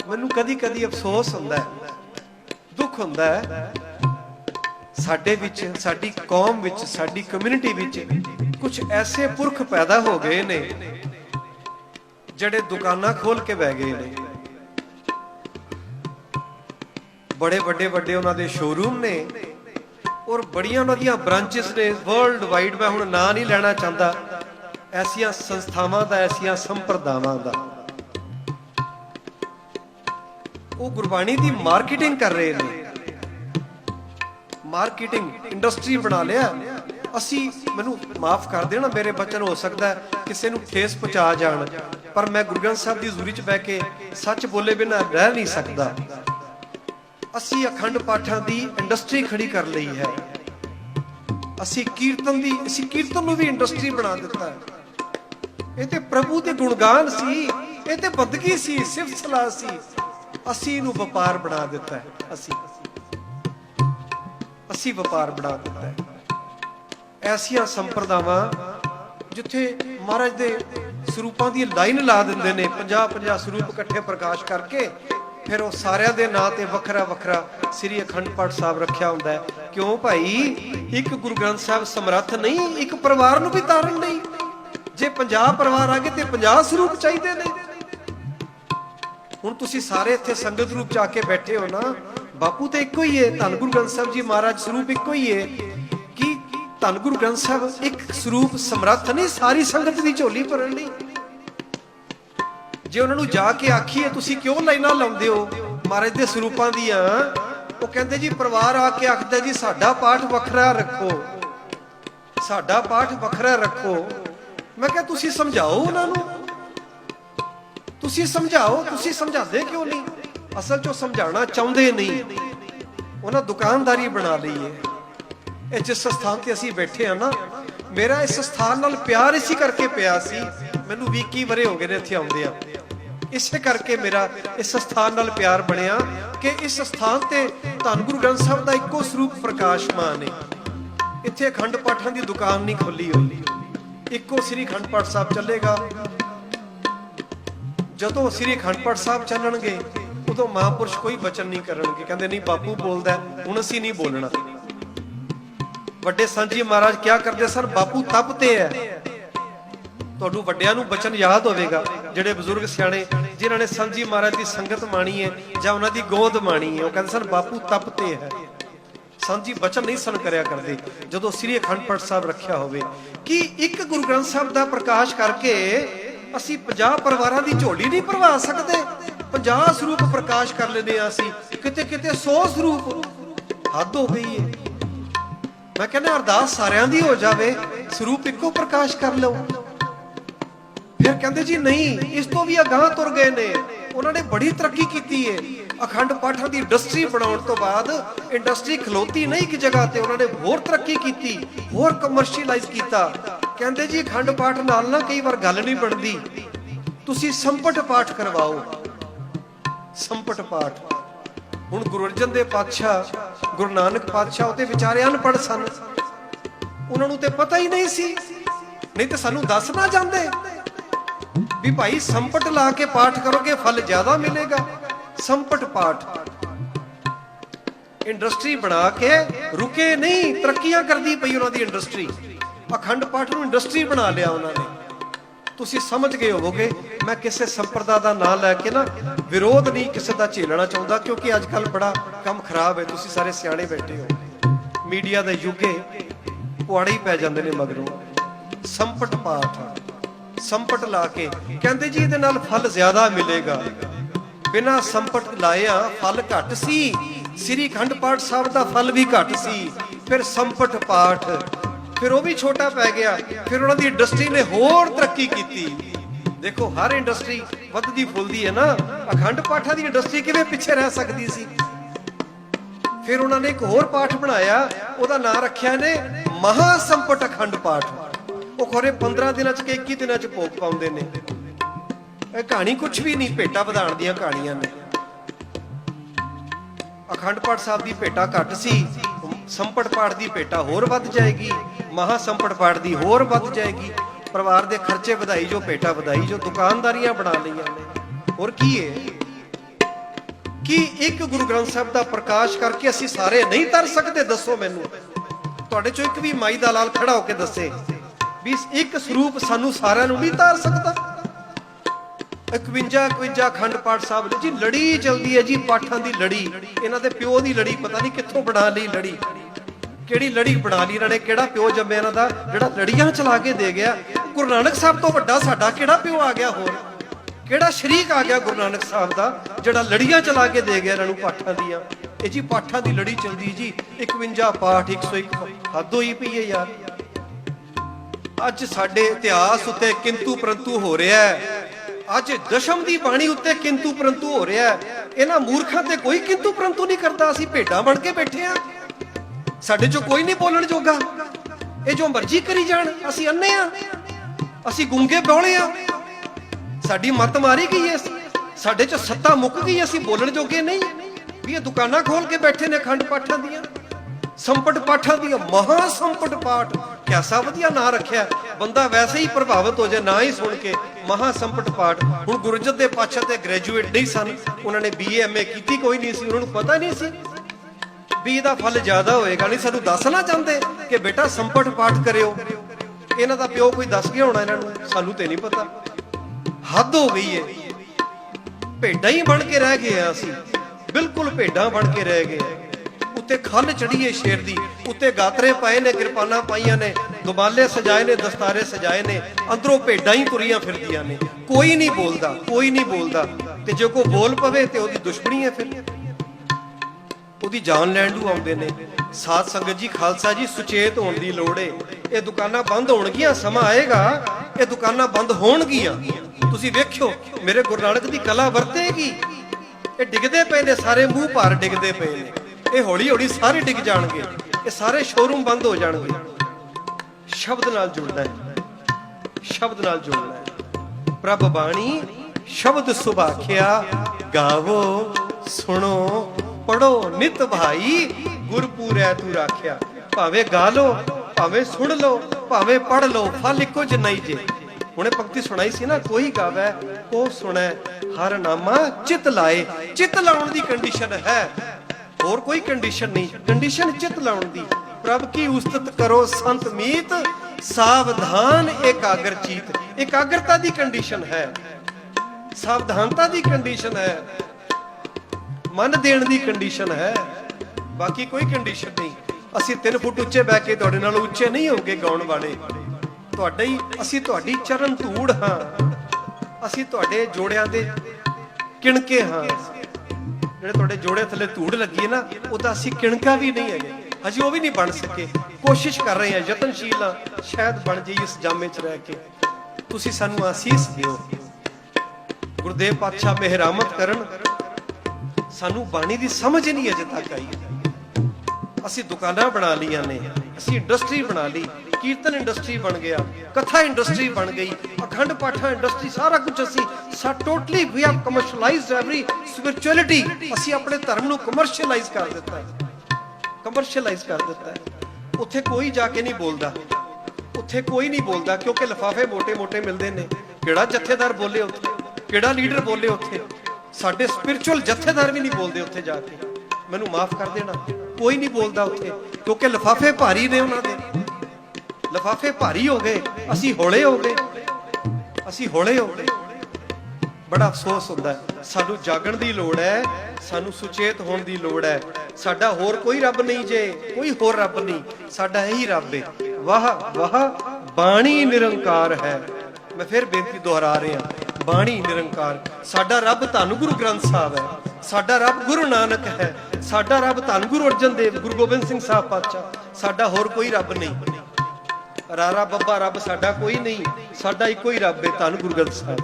मैनू कदी कदी अफसोस हुंदा है, दुख हुंदा है, साडे विच, साडी कौम विच, साडी कम्यूनिटी विच कुछ ऐसे पुरख पैदा हो गए ने जिहड़े दुकानां खोल के बह गए ने। बड़े वड्डे वड्डे उन्हां दे शोरूम ने और बड़ियां उन्हां दियां ब्रांचेस ने वर्ल्ड वाइड। मैं हुण नां नहीं लैना चाहता ऐसियां संस्थावां दा, ऐसियां संप्रदावां दा। वो गुरबाणी दी मार्केटिंग कर रहे ने, मार्केटिंग इंडस्ट्री बना लिया। असी, मैनू माफ कर देना मेरे बचन, हो सकता है किसी नू ठेस पहुंचा जाण, पर मैं गुरु ग्रंथ साहिब दी हज़ूरी च बह के सच बोले बिना रह नहीं सकदा। असी अखंड पाठां दी इंडस्ट्री खड़ी कर लई है। असी कीर्तन दी, असी कीर्तन नू भी इंडस्ट्री बना दिता है। ये ते प्रभु दे गुणगान सी, ये ते बंदगी सी, सिफत सलाह सी। असी इनू व्यापार बना दिता है। असी व्यापार बना दिता है। ऐसियां संप्रदावां जिथे महाराज दे सरूपां दी लाइन ला दिंदे ने, 50-50 सरूप इकट्ठे प्रकाश करके, फिर वो सारियां दे नां ते वखरा वखरा श्री अखंड पाठ साहब रखिया हुंदा है। क्यों भाई, एक गुरु ग्रंथ साहब समर्थ नहीं एक परिवार नूं भी तारन लई। जे 50 परिवार आ गए ते 50 स्वरूप चाहिए ने। हुण तुसीं सारे इत्थे संगत रूप च आके बैठे हो ना, बापू तो इक्को ही है, धन गुरु ग्रंथ साहब जी महाराज स्वरूप इक्को ही है। कि धन गुरु ग्रंथ साहब एक स्वरूप समर्थ नहीं सारी संगत दी झोली भरन लई। जे उन्होंने जाके आखिए तुसीं क्यों लाइनां लाउंदे हो महाराज दे स्वरूपां दियां, वो कहंदे जी परिवार आके आखदा जी साडा पाठ वखरा रखो, साडा पाठ वखरा रखो। मैं कहा तुसीं समझाओ उन्होंने, तुसीं समझाओ, तुसीं समझाते क्यों नहीं? असल चो समझाना चाहते नहीं, उन्हें दुकानदारी बना ली है। जिस स्थान ते असीं बैठे हैं ना, मेरा इस स्थान नाल प्यार इसी करके पिया सी। मैनू 20 वरे हो गए ने इत्थे आउंदे आ, इसे करके मेरा इस स्थान नाल प्यार बनिया कि इस स्थान ते धन गुरु ग्रंथ साहब दा इक्को स्वरूप प्रकाशमान है। इत्थे अखंड पाठां दी दुकान नहीं खोली हुई, इक्को श्री अखंड पाठ साहब चलेगा। जदों श्री अखंड पाठ साहब चलणगे उदों महापुरुष कोई वचन नहीं करनगे, कहंदे नहीं बापू बोलदा हुण असीं नहीं बोलना। वड्डे संत जी महाराज क्या करते सन, बापू तपते है। तुहानू वड्डियां नू वचन याद होवेगा, जिहड़े बजुर्ग सियाणे जिन्हां ने संत जी महाराज की संगत माणी है जां उन्हां दी गोद माणी है, वो कहंदे सन बापू तपते है। संत जी वचन नहीं सन करया करदे जदों श्री अखंड पाठ साहब रखिया होवे कि एक गुरु ग्रंथ साहब दा प्रकाश करके असीं 50 परिवारां दी झोली नहीं भरवा सकदे। 50 स्वरूप प्रकाश कर लेने असीं, किते किते 100 स्वरूप, हद हो गई है। मैं कहना अरदास सारियां दी हो जावे, स्वरूप इक्को प्रकाश कर लो। फिर कहंदे जी नहीं, इस तो भी अगाह तुर गए ने, उन्होंने बड़ी तरक्की की है। अखंड पाठां दी इंडस्ट्री बनाउण तो बाद इंडस्ट्री खलोती नहीं एक जगह ते, उन्होंने होर तरक्की की, होर कमर्शियलाइज किया। कहंदे जी अखंड पाठ नाल ना कई बार गल नहीं बनदी, तुसीं संपट पाठ करवाओ। संपट पाठ हुण गुरु अर्जन देव पातशाह, गुरु नानक पातशाह उते विचारे अनपढ़ सन, उन्होंने तो पता ही नहीं सी, नहीं तो सानू दस ना जांदे भी भाई संपट ला के पाठ करोगे फल ज्यादा मिलेगा। संपट पाठ इंडस्ट्री बना के रुके नहीं, तरक्कियां करदी पई उन्हां दी इंडस्ट्री। अखंड पाठ नूं इंडस्ट्री बना लिया उन्होंने। तुसीं समझ गए होवोगे मैं किसी संप्रदा दा नाम लैके ना विरोध नहीं किसी का झेलना चाहता, क्योंकि अजकल बड़ा काम खराब है। तुसीं सारे सियाणे बैठे हो, मीडिया दे युग है, पुआड़े ही पै जांदे ने मगरों। संपट पाठ संपट ला के कहंदे जी इहदे नाल फल ज्यादा मिलेगा, बिना संपट लाया फल घट सी। श्री अखंड पाठ साहब दा फल भी घट सी, फिर संपट पाठ फिर वो भी छोटा पै गया। फिर उन्हां दी इंडस्ट्री ने होर तरक्की की। देखो हर इंडस्ट्री वधदी फुलदी है ना, अखंड पाठां दी इंडस्ट्री किवें पिछे रह सकदी सी। फिर उन्होंने एक होर पाठ बनाया, उहदा नाम रखिया ने महासंपट अखंड पाठ। वो खोरे 15 दिन च 21 दिन च भोग पाउंदे ने। कहानी कुछ भी नहीं, भेटा वधाण दीयां कहानियां ने। अखंड पाठ साहब की भेटा घट सी, संपट पाठ की भेटा होर वध जाएगी, महासंपट पाठ की होर वध जाएगी। परिवार के खर्चे वधाई जो, भेटा वधाई जो, दुकानदारियां बना लईआं ने। होर की है कि एक गुरु ग्रंथ साहब का प्रकाश करके असी सारे नहीं तर सकते? दसो मैनू, तुहाडे चों एक भी माई दा लाल खड़ा होके दसे भी एक सरूप सानू सारिਆਂ ਨੂੰ नहीं तार सकता? 51 अखंड पाठ साहब ने जी लड़ी चलती है जी, पाठां दी लड़ी, इन्हां दे प्यो दी लड़ी पता नहीं कित्थों बना ली लड़ी, ਕਿਹੜੀ ਲੜੀ ਬਣਾ ਲਈ ਇਹਨਾਂ ਨੇ, ਕਿਹੜਾ ਪਿਓ ਜੰਮਿਆ ਇਹਨਾਂ ਦਾ ਜਿਹੜਾ ਲੜੀਆਂ ਚਲਾ ਕੇ ਦੇ ਗਿਆ। ਗੁਰੂ ਨਾਨਕ ਸਾਹਿਬ ਤੋਂ ਵੱਡਾ ਸਾਡਾ ਕਿਹੜਾ ਪਿਓ ਆ ਗਿਆ? ਹੋਰ ਕਿਹੜਾ ਸ਼ਰੀਕ ਆ ਗਿਆ ਗੁਰੂ ਨਾਨਕ ਸਾਹਿਬ ਦਾ ਜਿਹੜਾ ਲੜੀਆਂ ਚਲਾ ਕੇ ਦੇ ਗਿਆ ਇਹਨਾਂ ਨੂੰ ਪਾਠਾਂ ਦੀਆਂ? ਇਹ ਜੀ ਪਾਠਾਂ ਦੀ ਲੜੀ ਚੱਲਦੀ ਜੀ, 51 ਪਾਠ 101, ਹੱਦ ਹੋਈ ਪਈ ਹੈ ਯਾਰ। ਅੱਜ ਸਾਡੇ ਇਤਿਹਾਸ ਉੱਤੇ ਕਿੰਤੂ ਪਰੰਤੂ ਹੋ ਰਿਹਾ ਹੈ, ਅੱਜ ਦਸ਼ਮ ਦੀ ਬਾਣੀ ਉੱਤੇ ਕਿੰਤੂ ਪਰੰਤੂ ਹੋ ਰਿਹਾ ਹੈ। ਇਹਨਾਂ ਮੂਰਖਾਂ ਤੇ ਕੋਈ ਕਿੰਤੂ ਪਰੰਤੂ ਨਹੀਂ ਕਰਦਾ, ਅਸੀਂ ਭੇਡਾਂ ਬਣ ਕੇ ਬੈਠੇ ਆ, ਸਾਡੇ ਚੋਂ ਕੋਈ ਨਹੀਂ ਬੋਲਣ ਜੋਗਾ। ਇਹ ਜੋ ਮਰਜ਼ੀ ਕਰੀ ਜਾਣ, ਅਸੀਂ ਅੰਨੇ ਆ, ਅਸੀਂ ਗੁੰਗੇ ਬੌਲੇ ਆ, ਸਾਡੀ ਮੱਤ ਮਾਰੀ ਗਈ ਹੈ, ਸਾਡੇ ਚੋਂ ਸੱਤਾ ਮੁੱਕ ਗਈ, ਅਸੀਂ ਬੋਲਣ ਜੋਗੇ ਨਹੀਂ। ਵੀ ਇਹ ਦੁਕਾਨਾਂ ਖੋਲ ਕੇ ਬੈਠੇ ਨੇ ਅਖੰਡ ਪਾਠਾਂ ਦੀਆਂ, ਸੰਪਟ ਪਾਠਾਂ ਦੀਆਂ, ਮਹਾ ਸੰਪਟ ਪਾਠ, ਕਿਆਸਾ ਵਧੀਆ ਨਾਂ ਰੱਖਿਆ, ਬੰਦਾ ਵੈਸੇ ਹੀ ਪ੍ਰਭਾਵਿਤ ਹੋ ਜਾਏ ਨਾ ਹੀ ਸੁਣ ਕੇ। ਮਹਾ ਸੰਪਟ ਪਾਠ। ਹੁਣ ਗੁਰਜਤ ਦੇ ਪਾਤਸ਼ਾਹ ਤੇ ਗ੍ਰੈਜੂਏਟ ਨਹੀਂ ਸਨ, ਉਹਨਾਂ ਨੇ BA MA ਕੀਤੀ ਕੋਈ ਨਹੀਂ ਸੀ, ਉਹਨਾਂ ਨੂੰ ਪਤਾ ਨਹੀਂ ਸੀ ਵੀ ਇਹਦਾ ਫਲ ਜ਼ਿਆਦਾ ਹੋਏਗਾ। ਨਹੀਂ ਸਾਨੂੰ ਦੱਸਣਾ ਚਾਹੁੰਦੇ ਕਿ ਬੇਟਾ ਸੰਪਟ ਪਾਠ ਕਰਿਓ, ਇਹਨਾਂ ਦਾ ਪਿਓ ਕੋਈ ਦੱਸ ਗਿਆ ਹੋਣਾ ਇਹਨਾਂ ਨੂੰ, ਸਾਨੂੰ ਤੇ ਨਹੀਂ ਪਤਾ। ਹੱਦ ਹੋ ਗਈ ਏ, ਭੇਡਾਂ ਹੀ ਬਣ ਕੇ ਰਹਿ ਗਏ ਆ ਅਸੀਂ, ਬਿਲਕੁਲ ਭੇਡਾਂ ਬਣ ਕੇ ਰਹਿ ਗਏ। ਉੱਤੇ ਖੱਲ ਚੜੀਏ ਸ਼ੇਰ ਦੀ, ਉੱਤੇ ਗਾਤਰੇ ਪਾਏ ਨੇ, ਕਿਰਪਾਨਾਂ ਪਾਈਆਂ ਨੇ, ਦੁਮਾਲੇ ਸਜਾਏ ਨੇ, ਦਸਤਾਰੇ ਸਜਾਏ ਨੇ, ਅੰਦਰੋਂ ਭੇਡਾਂ ਹੀ ਤੁਰੀਆਂ ਫਿਰਦੀਆਂ ਨੇ। ਕੋਈ ਨਹੀਂ ਬੋਲਦਾ, ਕੋਈ ਨਹੀਂ ਬੋਲਦਾ, ਤੇ ਜੇ ਕੋਈ ਬੋਲ ਪਵੇ ਤੇ ਉਹਦੀ ਦੁਸ਼ਮਣੀ ਹੈ, ਫਿਰ ਉਹਦੀ ਜਾਨ ਲੈਣ ਨੂੰ ਆਉਂਦੇ ਨੇ। ਸਾਧ ਸੰਗਤ ਜੀ, ਖਾਲਸਾ ਜੀ, ਸੁਚੇਤ ਹੋਣ ਦੀ ਲੋੜ ਏ। ਇਹ ਦੁਕਾਨਾਂ ਬੰਦ ਹੋਣਗੀਆਂ, ਸਮਾਂ ਆਏਗਾ ਇਹ ਦੁਕਾਨਾਂ ਬੰਦ ਹੋਣਗੀਆਂ। ਤੁਸੀਂ ਵੇਖਿਓ ਮੇਰੇ ਗੁਰੂ ਨਾਨਕ ਦੀ ਕਲਾ ਵਰਤੇਗੀ। ਇਹ ਡਿੱਗਦੇ ਪਏ ਨੇ, ਸਾਰੇ ਮੂੰਹ ਭਾਰ ਡਿੱਗਦੇ ਪਏ ਨੇ, ਇਹ ਹੌਲੀ ਹੌਲੀ ਸਾਰੇ ਡਿੱਗ ਜਾਣਗੇ, ਇਹ ਸਾਰੇ ਸ਼ੋਰੂਮ ਬੰਦ ਹੋ ਜਾਣਗੇ। ਸ਼ਬਦ ਨਾਲ ਜੁੜਨਾ ਹੈ, ਸ਼ਬਦ ਨਾਲ ਜੁੜਨਾ ਹੈ। ਪ੍ਰਭ ਬਾਣੀ ਸ਼ਬਦ ਸੁਭਾਖਿਆ, ਗਾਵੋ ਸੁਣੋ ਪੜੋ ਨਿਤ ਭਾਈ, ਗੁਰਪੂਰੈ ਤੂੰ ਰਾਖਿਆ। ਭਾਵੇਂ ਗਾ ਲੋ, ਭਾਵੇਂ ਸੁਣ ਲੋ, ਭਾਵੇਂ ਪੜ ਲੋ, ਫਲ ਇੱਕੋ ਜਿਹਾ ਹੀ ਜੇ। ਹੁਣੇ ਪੰਕਤੀ ਸੁਣਾਈ ਸੀ ਨਾ, ਕੋਈ ਗਾਵੇ ਕੋ ਸੁਣੈ ਹਰ ਨਾਮਾ ਚਿਤ ਲਾਏ। ਚਿਤ ਲਾਉਣ ਦੀ ਕੰਡੀਸ਼ਨ ਹੈ, ਹੋਰ ਕੋਈ ਕੰਡੀਸ਼ਨ ਨਹੀਂ, ਕੰਡੀਸ਼ਨ ਚਿਤ ਲਾਉਣ ਦੀ। ਪ੍ਰਭ ਕੀ ਉਸਤਤ ਕਰੋ ਸੰਤ ਮੀਤ, ਸਾਵਧਾਨ ਇਕਾਗਰ ਚੀਤ। ਇਕਾਗਰਤਾ ਦੀ ਕੰਡੀਸ਼ਨ ਹੈ, ਸਾਵਧਾਨਤਾ ਦੀ ਕੰਡੀਸ਼ਨ ਹੈ, ਮਨ ਦੇਣ ਦੀ ਕੰਡੀਸ਼ਨ ਹੈ, ਬਾਕੀ ਕੋਈ ਕੰਡੀਸ਼ਨ ਨਹੀਂ। ਅਸੀਂ 3 ਫੁੱਟ ਉੱਚੇ ਬਹਿ ਕੇ ਤੁਹਾਡੇ ਨਾਲੋਂ ਉੱਚੇ ਨਹੀਂ ਹੋਗੇ ਗਾਉਣ ਵਾਲੇ, ਤੁਹਾਡੇ ਹੀ ਅਸੀਂ ਤੁਹਾਡੀ ਚਰਨ ਧੂੜ ਹਾਂ, ਅਸੀਂ ਤੁਹਾਡੇ ਜੋੜਿਆਂ ਦੇ ਕਿਣਕੇ ਹਾਂ। ਜਿਹੜੇ ਤੁਹਾਡੇ ਜੋੜੇ ਥੱਲੇ ਧੂੜ ਲੱਗੀ ਹੈ ਨਾ, ਉਹਦਾ ਅਸੀਂ ਕਿਣਕਾ ਵੀ ਨਹੀਂ ਹੈਗੇ, ਹਜੇ ਉਹ ਵੀ ਨਹੀਂ ਬਣ ਸਕੇ। ਕੋਸ਼ਿਸ਼ ਕਰ ਰਹੇ ਹਾਂ, ਯਤਨਸ਼ੀਲ ਹਾਂ, ਸ਼ਾਇਦ ਬਣ ਜਾਈਏ ਇਸ ਜਾਮੇ 'ਚ ਰਹਿ ਕੇ। ਤੁਸੀਂ ਸਾਨੂੰ ਆਸੀਸ ਦਿਓ, ਗੁਰਦੇਵ ਪਾਤਸ਼ਾਹ ਮਿਹਰਾਮਤ ਕਰਨ। ਸਾਨੂੰ ਬਾਣੀ ਦੀ ਸਮਝ ਨਹੀਂ ਅਜੇ ਤੱਕ ਆਈ। ਅਸੀਂ ਦੁਕਾਨਾਂ ਬਣਾ ਲਈਆਂ ਨੇ, ਅਸੀਂ ਇੰਡਸਟਰੀ ਬਣਾ ਲਈ, ਕੀਰਤਨ ਇੰਡਸਟਰੀ ਬਣ ਗਿਆ, ਕਥਾ ਇੰਡਸਟਰੀ ਬਣ ਗਈ, ਅਖੰਡ ਪਾਠਾਂ ਇੰਡਸਟਰੀ, ਸਾਰਾ ਕੁਝ ਅਸੀਂ totally we have commercialized every spirituality. ਅਸੀਂ ਆਪਣੇ ਧਰਮ ਨੂੰ ਕਮਰਸ਼ੀਅਲਾਈਜ਼ ਕਰ ਦਿੱਤਾ ਹੈ, ਕਮਰਸ਼ੀਅਲਾਈਜ਼ ਕਰ ਦਿੱਤਾ ਹੈ। ਉੱਥੇ ਕੋਈ ਜਾ ਕੇ ਨਹੀਂ ਬੋਲਦਾ, ਉੱਥੇ ਕੋਈ ਨਹੀਂ ਬੋਲਦਾ, ਕਿਉਂਕਿ ਲਿਫਾਫੇ ਮੋਟੇ ਮੋਟੇ ਮਿਲਦੇ ਨੇ। ਕਿਹੜਾ ਜਥੇਦਾਰ ਬੋਲੇ ਉੱਥੇ, ਕਿਹੜਾ ਲੀਡਰ ਬੋਲੇ ਉੱਥੇ? ਸਾਡੇ ਸਪਿਰਚੁਅਲ ਜਥੇਦਾਰ ਵੀ ਨਹੀਂ ਬੋਲਦੇ ਉੱਥੇ ਜਾ ਕੇ, ਮੈਨੂੰ ਮਾਫ ਕਰ ਦੇਣਾ, ਕੋਈ ਨਹੀਂ ਬੋਲਦਾ ਉੱਥੇ, ਕਿਉਂਕਿ ਲਿਫਾਫੇ ਭਾਰੀ ਨੇ ਉਹਨਾਂ ਦੇ, ਲਿਫਾਫੇ ਭਾਰੀ ਹੋ ਗਏ। ਅਸੀਂ ਹੌਲੇ ਹੋ ਗਏ, ਅਸੀਂ ਹੌਲੇ ਹੋ ਗਏ। ਬੜਾ ਅਫਸੋਸ ਹੁੰਦਾ ਹੈ। ਸਾਨੂੰ ਜਾਗਣ ਦੀ ਲੋੜ ਹੈ, ਸਾਨੂੰ ਸੁਚੇਤ ਹੋਣ ਦੀ ਲੋੜ ਹੈ। ਸਾਡਾ ਹੋਰ ਕੋਈ ਰੱਬ ਨਹੀਂ ਜੇ, ਕੋਈ ਹੋਰ ਰੱਬ ਨਹੀਂ, ਸਾਡਾ ਇਹੀ ਰੱਬ ਹੈ। ਵਾਹ ਵਾਹ ਬਾਣੀ ਨਿਰੰਕਾਰ ਹੈ। ਮੈਂ ਫਿਰ ਬੇਨਤੀ ਦੁਹਰਾ ਰਿਹਾ, ਬਾਣੀ ਨਿਰੰਕਾਰ। ਸਾਡਾ ਰੱਬ ਧੰਨ ਗੁਰੂ ਗ੍ਰੰਥ ਸਾਹਿਬ ਹੈ, ਸਾਡਾ ਰੱਬ ਗੁਰੂ ਨਾਨਕ ਹੈ, ਸਾਡਾ ਰੱਬ ਧੰਨ ਗੁਰੂ ਅਰਜਨ ਦੇਵ, ਗੁਰੂ ਗੋਬਿੰਦ ਸਿੰਘ ਸਾਹਿਬ ਪਾਤਸ਼ਾਹ। ਸਾਡਾ ਹੋਰ ਕੋਈ ਰੱਬ ਨਹੀਂ, ਰਾਰਾ ਬੱਬਾ ਰੱਬ ਸਾਡਾ ਕੋਈ ਨਹੀਂ, ਸਾਡਾ ਇੱਕੋ ਹੀ ਰੱਬ ਹੈ, ਧੰਨ ਗੁਰੂ ਗ੍ਰੰਥ ਸਾਹਿਬ।